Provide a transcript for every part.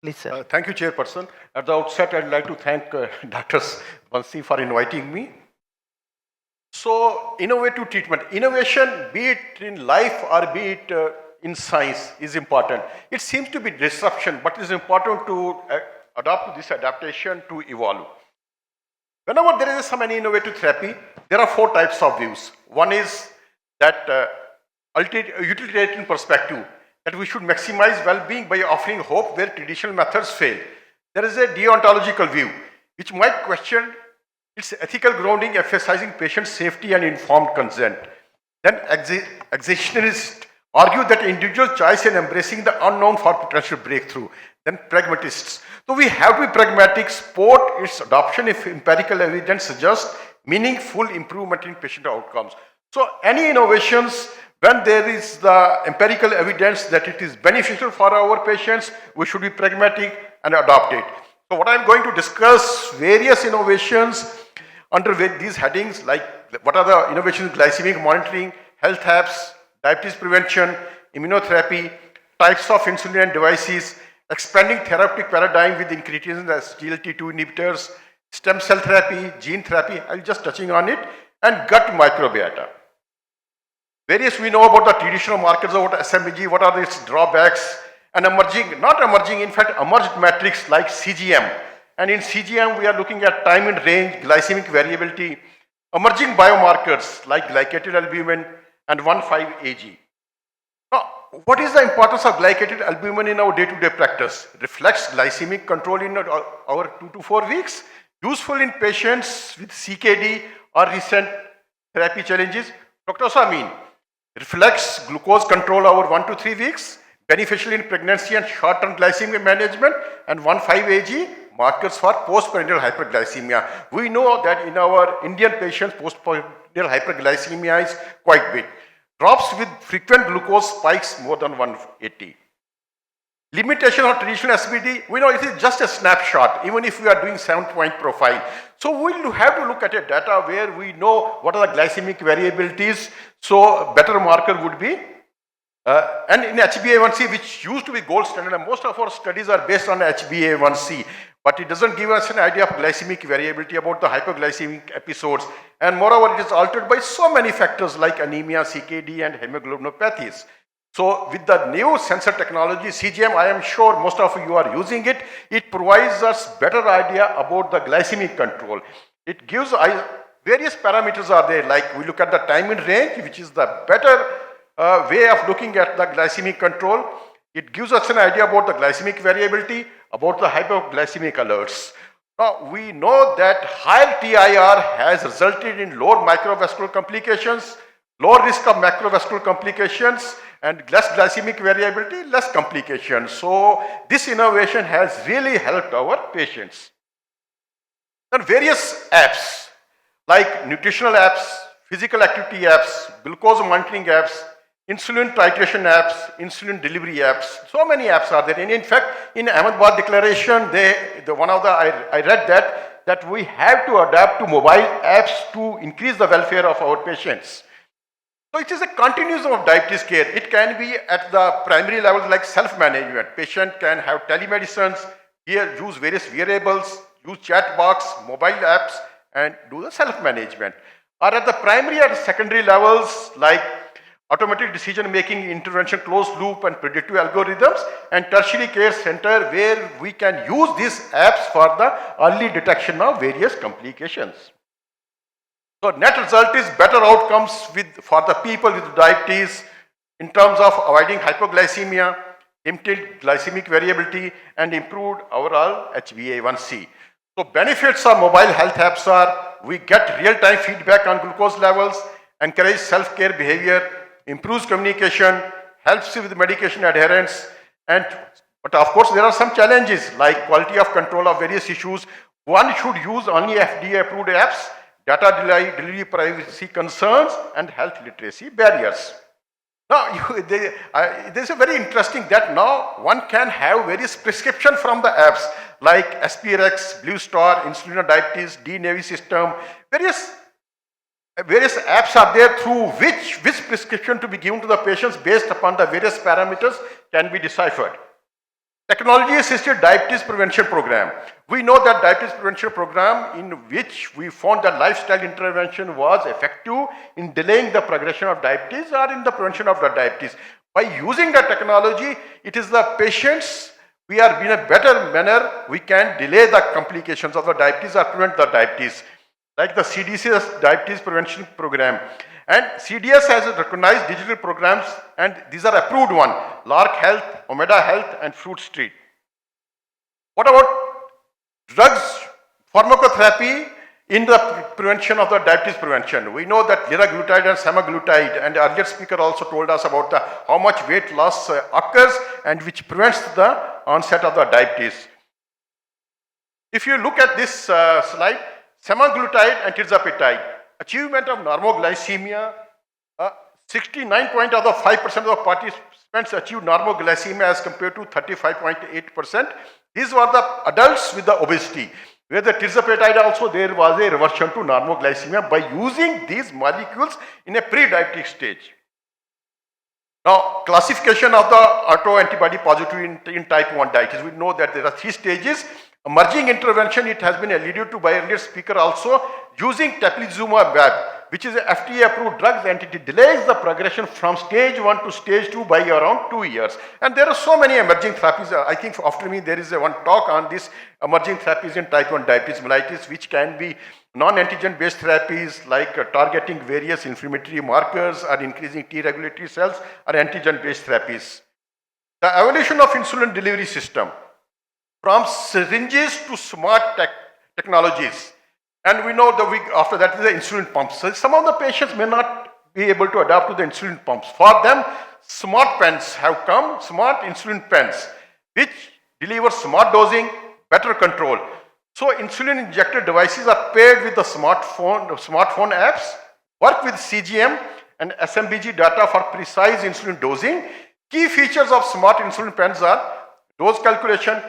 Please, sir. Thank you, Chairperson. At the outset, I'd like to thank Dr. Bansi for inviting me. So, innovative treatment. Innovation, be it in life or be it in science, is important. It seems to be disruption, but it is important to adopt this adaptation to evolve. Whenever there is some innovative therapy, there are four types of views. One is that utilitarian perspective, that we should maximize well-being by offering hope where traditional methods fail. There is a deontological view, which might question its ethical grounding, emphasizing patient safety and informed consent. Then existentialists argue that individual choice and embracing the unknown for potential breakthrough. Then pragmatists. So we have to be pragmatic, support its adoption if empirical evidence suggests meaningful improvement in patient outcomes. So any innovations, when there is the empirical evidence that it is beneficial for our patients, we should be pragmatic and adopt it. So what I'm going to discuss various innovations under these headings, like what are the innovations in glycemic monitoring, health apps, diabetes prevention, immunotherapy, types of insulin and devices, expanding therapeutic paradigm with incretins as SGLT2 inhibitors, stem cell therapy, gene therapy, I'll just touching on it, and gut microbiota. Various we know about the traditional markers about SMBG, what are its drawbacks, and emerging, not emerging, in fact, emerged metrics like CGM. And in CGM, we are looking at time in range, glycemic variability, emerging biomarkers like glycated albumin and 1,5-AG. Now, what is the importance of glycated albumin in our day-to-day practice? Reflects glycemic control in our 2 to 4 weeks, useful in patients with CKD or recent therapy challenges. Proctosamine reflects glucose control over 1 to 3 weeks, beneficial in pregnancy and short-term glycemic management, and 1,5-AG markers for postprandial hyperglycemia. We know that in our Indian patients, postprandial hyperglycemia is quite big. Drops with frequent glucose spikes more than 180. Limitation of traditional SBD, we know it is just a snapshot, even if we are doing 7-point profile. So we'll have to look at a data where we know what are the glycemic variabilities. So better marker would be, and in HbA1c, which used to be gold standard, and most of our studies are based on HbA1c, but it doesn't give us an idea of glycemic variability about the hypoglycemic episodes. And moreover, it is altered by so many factors like anemia, CKD, and hemoglobinopathies. So with the new sensor technology, CGM, I am sure most of you are using it. It provides us better idea about the glycemic control. It gives various parameters are there, like we look at the time in range, which is the better way of looking at the glycemic control. It gives us an idea about the glycemic variability, about the hypoglycemic alerts. Now, we know that higher TIR has resulted in lower microvascular complications, lower risk of macrovascular complications, and less glycemic variability, less complications. So, this innovation has really helped our patients. And various apps, like nutritional apps, physical activity apps, glucose monitoring apps, insulin titration apps, insulin delivery apps, so many apps are there. And in fact, in Ahmedabad declaration, I read that we have to adapt to mobile apps to increase the welfare of our patients. So it is a continuum of diabetes care. It can be at the primary level like self-management. Patient can have telemedicines, use various wearables, use chat box, mobile apps, and do the self-management. Or at the primary and secondary levels like automatic decision-making, intervention, closed loop, and predictive algorithms, and tertiary care center where we can use these apps for the early detection of various complications. So net result is better outcomes for the people with diabetes in terms of avoiding hypoglycemia, limited glycemic variability, and improved overall HbA1c. So benefits of mobile health apps are we get real-time feedback on glucose levels, encourage self-care behavior, improves communication, helps with medication adherence, but of course there are some challenges like quality of control of various issues. One should use only FDA-approved apps, data delivery privacy concerns, and health literacy barriers. Now, this is very interesting that now one can have various prescription from the apps like SPRX, Blue Star, Insulin Diabetes, D-Navy system, various apps are there through which prescription to be given to the patients based upon the various parameters can be deciphered. Technology-assisted diabetes prevention program. We know that diabetes prevention program in which we found that lifestyle intervention was effective in delaying the progression of diabetes or in the prevention of the diabetes. By using the technology, it is the patients, we are in a better manner, we can delay the complications of the diabetes or prevent the diabetes. Like the CDC's diabetes prevention program. And CDS has recognized digital programs, and these are approved one, Lark Health, Omeda Health, and Fruit Street. What about drugs, pharmacotherapy in the prevention of the diabetes prevention? We know that liraglutide and semaglutide, and the earlier speaker also told us about how much weight loss occurs and which prevents the onset of the diabetes. If you look at this slide, semaglutide and tirzepatide, achievement of normoglycemia, 69.5% of the participants achieved normoglycemia as compared to 35.8%. These were the adults with the obesity, where the tirzepatide also there was a reversion to normoglycemia by using these molecules in a pre-diabetic stage. Now, classification of the autoantibody positive in type 1 diabetes. We know that there are 3 stages. Emerging intervention, it has been alluded to by earlier speaker also, using teplizumab, which is a FDA approved drug, and it delays the progression from stage 1 to stage 2 by around 2 years. And there are so many emerging therapies. I think after me there is one talk on this emerging therapies in type 1 diabetes mellitus, which can be non-antigen based therapies like targeting various inflammatory markers or increasing T regulatory cells, or antigen based therapies. The evolution of insulin delivery system, from syringes to smart technologies. And we know that after that is the insulin pumps. So some of the patients may not be able to adapt to the insulin pumps. For them, smart pens have come, smart insulin pens, which deliver smart dosing, better control. So insulin injector devices are paired with the smartphone apps, work with CGM and SMBG data for precise insulin dosing. Key features of smart insulin pens are dose calculation,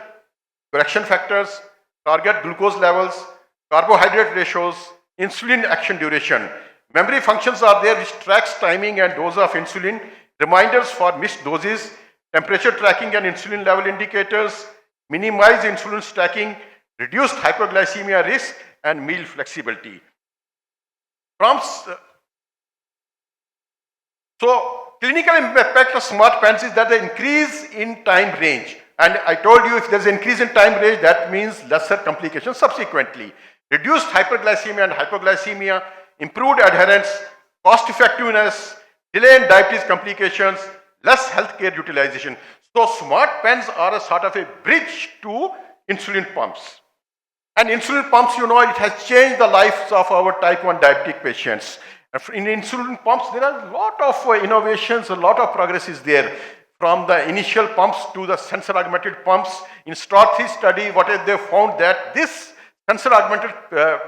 correction factors, target glucose levels, carbohydrate ratios, insulin action duration. Memory functions are there which tracks timing and dose of insulin, reminders for missed doses, temperature tracking and insulin level indicators, minimize insulin stacking, reduced hypoglycemia risk, and meal flexibility. So, clinical impact of smart pens is that the increase in time range. And I told you if there's an increase in time range, that means lesser complications subsequently. Reduced hyperglycemia and hypoglycemia, improved adherence, cost effectiveness, delay in diabetes complications, less healthcare utilization. So smart pens are a sort of a bridge to insulin pumps. And insulin pumps, you know, it has changed the lives of our type 1 diabetic patients. In insulin pumps, there are a lot of innovations, a lot of progress is there. From the initial pumps to the sensor augmented pumps. In STAR-3 study, what they found that this sensor augmented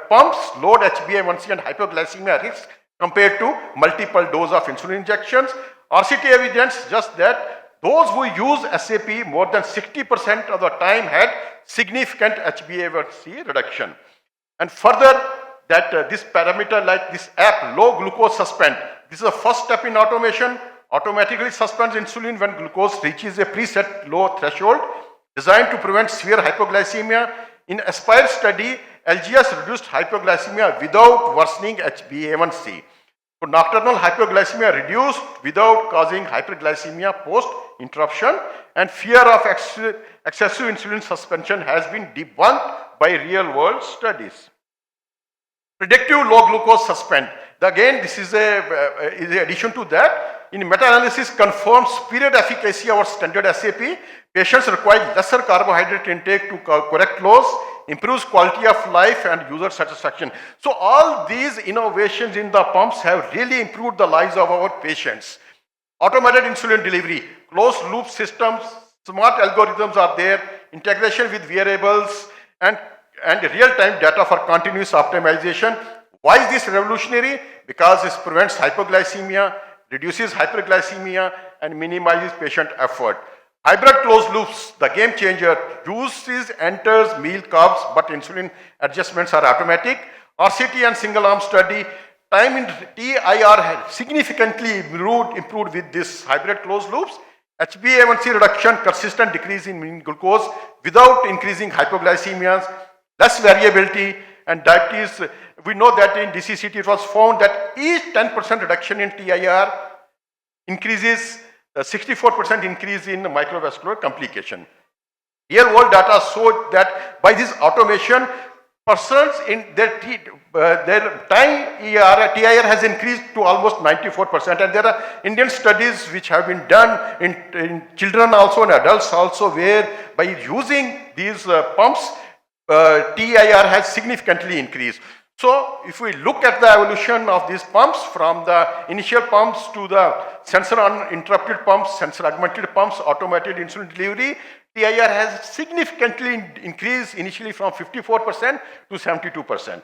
pumps load HbA1c and hypoglycemia risk compared to multiple dose of insulin injections. RCT evidence just that those who use SAP more than 60% of the time had significant HbA1c reduction. And further, that this parameter like this app, low glucose suspend, this is the first step in automation. Automatically suspends insulin when glucose reaches a preset low threshold, designed to prevent severe hypoglycemia. In Aspire study, LGS reduced hypoglycemia without worsening HbA1c. So nocturnal hypoglycemia reduced without causing hyperglycemia post-interruption, and fear of excessive insulin suspension has been debunked by real-world studies. Predictive low glucose suspend. Again, this is a addition to that. In meta-analysis confirms superior efficacy of our standard SAP. Patients require lesser carbohydrate intake to correct lows, improves quality of life and user satisfaction. So all these innovations in the pumps have really improved the lives of our patients. Automated insulin delivery, closed loop systems, smart algorithms are there, integration with variables and real-time data for continuous optimization. Why is this revolutionary? Because this prevents hypoglycemia, reduces hyperglycemia and minimizes patient effort. Hybrid closed loops, the game changer, juices enters meal carbs but insulin adjustments are automatic. RCT and single arm study, time in TIR has significantly improved with this hybrid closed loops. HbA1c reduction, consistent decrease in mean glucose without increasing hypoglycemias, less variability, and diabetes. We know that in DCCT it was found that each 10% reduction in TIR increases 64% increase in microvascular complication. Real world data showed that by this automation, persons in their time TIR has increased to almost 94%, and there are Indian studies which have been done in children also and adults also, where by using these pumps, TIR has significantly increased. So if we look at the evolution of these pumps from the initial pumps to the sensor uninterrupted pumps, sensor augmented pumps, automated insulin delivery, TIR has significantly increased initially from 54% to 72%.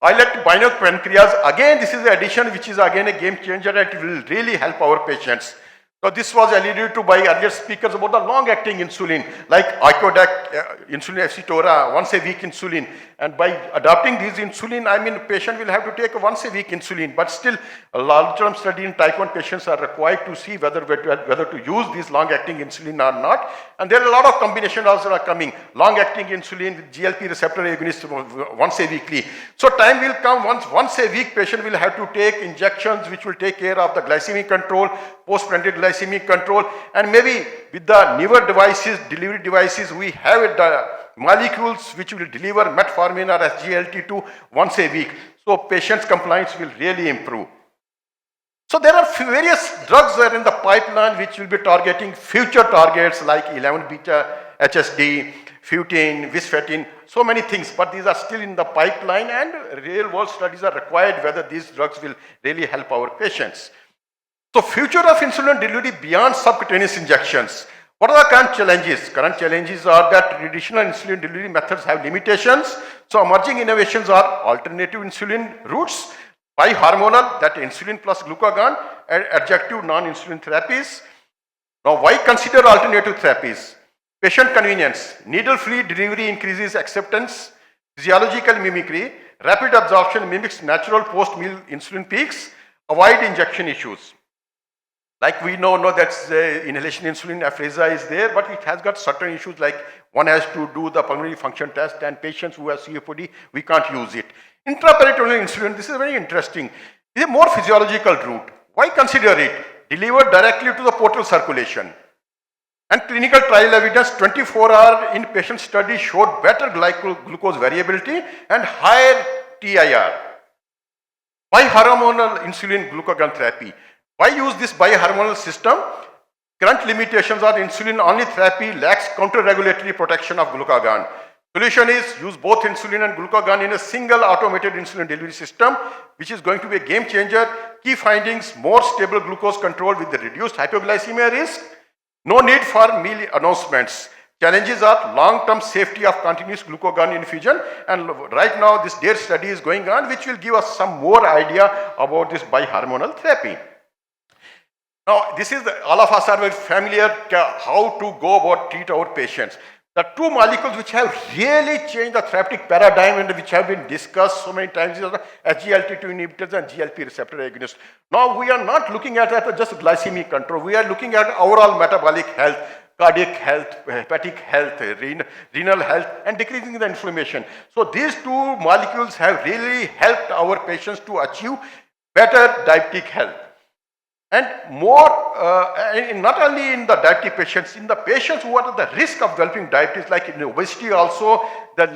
Islet binary pancreas, again this is the addition which is again a game changer and it will really help our patients. So this was alluded to by earlier speakers about the long-acting insulin, like Icodec, insulin Efsitora, once a week insulin. And by adopting these insulin, I mean, patient will have to take a once a week insulin, but still a long-term study in type 1 patients are required to see whether to use this long-acting insulin or not. And there are a lot of combinations also are coming. Long-acting insulin with GLP receptor agonist once a weekly. So time will come once a week patient will have to take injections which will take care of the glycemic control, post-parenteral glycemic control, and maybe with the newer devices, delivery devices, we have the molecules which will deliver metformin or SGLT2 once a week. So patients' compliance will really improve. So there are various drugs that are in the pipeline which will be targeting future targets like 11-beta HSD, Futin, Visfatin, so many things, but these are still in the pipeline and real world studies are required whether these drugs will really help our patients. So future of insulin delivery beyond subcutaneous injections. What are the current challenges? Current challenges are that traditional insulin delivery methods have limitations. So emerging innovations are alternative insulin routes, bihormonal, that insulin plus glucagon, and adjunctive non-insulin therapies. Now why consider alternative therapies? Patient convenience, needle-free delivery increases acceptance, physiological mimicry, rapid absorption mimics natural post-meal insulin peaks, avoid injection issues. Like we know that inhalation insulin aphasia is there, but it has got certain issues like one has to do the pulmonary function test and patients who have COPD, we can't use it. Intraperitoneal insulin, this is very interesting. It's a more physiological route. Why consider it? Delivered directly to the portal circulation. And clinical trial evidence 24-hour inpatient study showed better glucose variability and higher TIR. Bihormonal insulin glucagon therapy. Why use this bihormonal system? Current limitations are insulin-only therapy lacks counter-regulatory protection of glucagon. Solution is use both insulin and glucagon in a single automated insulin delivery system, which is going to be a game changer. Key findings, more stable glucose control with the reduced hypoglycemia risk. No need for meal announcements. Challenges are long-term safety of continuous glucagon infusion, and right now this DARE study is going on, which will give us some more idea about this bihormonal therapy. Now, this is all of us are very familiar how to go about treat our patients. The two molecules which have really changed the therapeutic paradigm and which have been discussed so many times are the SGLT2 inhibitors and GLP receptor agonists. Now, we are not looking at just glycemic control. We are looking at overall metabolic health, cardiac health, hepatic health, renal health, and decreasing the inflammation. So, these two molecules have really helped our patients to achieve better diabetic health. And more, not only in the diabetic patients, in the patients who are at the risk of developing diabetes, like in obesity also, that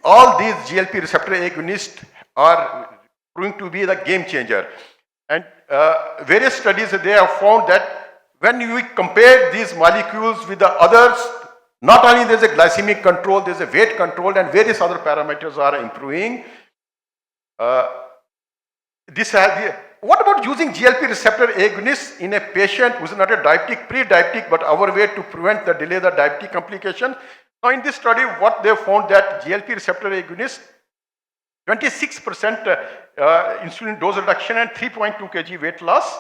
all these GLP receptor agonists are proving to be the game changer. And various studies, they have found that when we compare these molecules with the others, not only there's a glycemic control, there's a weight control, and various other parameters are improving. What about using GLP receptor agonists in a patient who is not a diabetic, pre-diabetic, but our way to prevent the delay the diabetic complication? Now, in this study, what they found that GLP receptor agonists, 26% insulin dose reduction and 3.2 kg weight loss.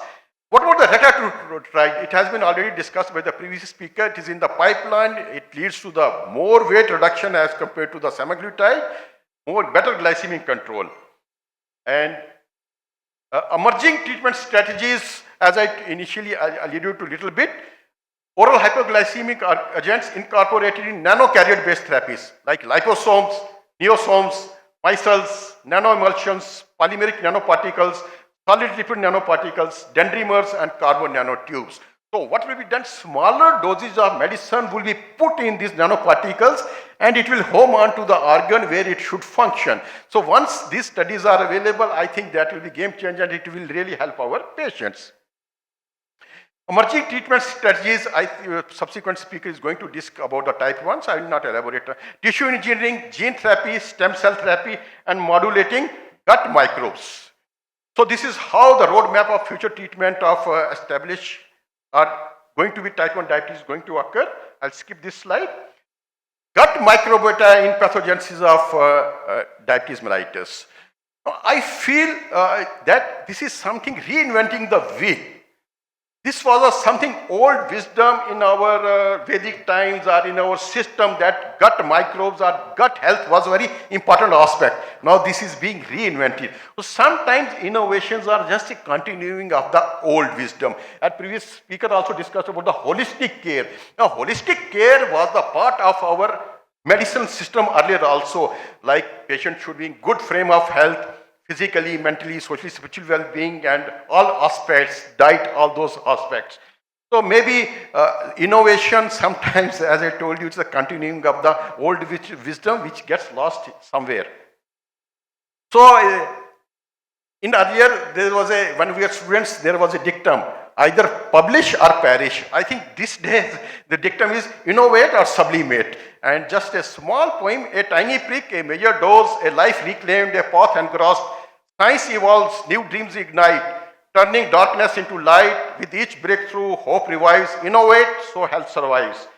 What about the retatrutide? It has been already discussed by the previous speaker. It is in the pipeline. It leads to the more weight reduction as compared to the semaglutide, better glycemic control. And Emerging treatment strategies, as I initially alluded to a little bit, oral hypoglycemic agents incorporated in nanocarrier-based therapies like liposomes, neosomes, micelles, nanoemulsions, polymeric nanoparticles, solid lipid nanoparticles, dendrimers, and carbon nanotubes. So what will be done? Smaller doses of medicine will be put in these nanoparticles and it will home on to the organ where it should function. So once these studies are available, I think that will be game changer and it will really help our patients. Emerging treatment strategies, subsequent speaker is going to discuss about the type 1, so I will not elaborate. Tissue engineering, gene therapy, stem cell therapy, and modulating gut microbes. So this is how the roadmap of future treatment of established are going to be type 1 diabetes going to occur. I'll skip this slide. Gut microbiota in pathogenesis of diabetes mellitus. I feel that this is something reinventing the wheel. This was something old wisdom in our Vedic times or in our system that gut microbes or gut health was a very important aspect. Now this is being reinvented. So sometimes innovations are just a continuing of the old wisdom. And previous speaker also discussed about the holistic care. Now holistic care was the part of our medicine system earlier also, like patient should be in good frame of health, physically, mentally, socially, spiritual well-being, and all aspects, diet, all those aspects. So maybe innovation sometimes, as I told you, it's a continuing of the old wisdom which gets lost somewhere. So in earlier, there was when we were students, there was a dictum, either publish or perish. I think these days, the dictum is innovate or sublimate. And just a small poem, a tiny prick, a major dose, a life reclaimed, a path engrossed. Science evolves, new dreams ignite, turning darkness into light. With each breakthrough, hope revives. Innovate, so health survives.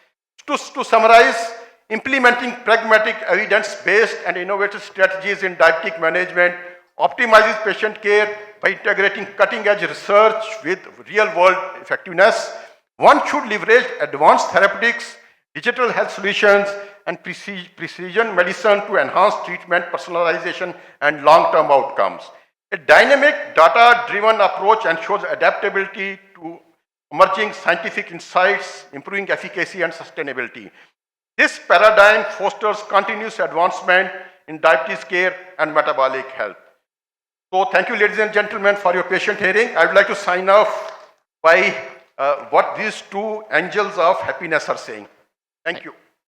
To summarize, implementing pragmatic, evidence-based and innovative strategies in diabetic management optimizes patient care by integrating cutting-edge research with real-world effectiveness. One should leverage advanced therapeutics, digital health solutions, and precision medicine to enhance treatment, personalization, and long-term outcomes. A dynamic, data-driven approach ensures adaptability to emerging scientific insights, improving efficacy and sustainability. This paradigm fosters continuous advancement in diabetes care and metabolic health. So thank you, ladies and gentlemen, for your patient hearing. I would like to sign off by what these two angels of happiness are saying. Thank you.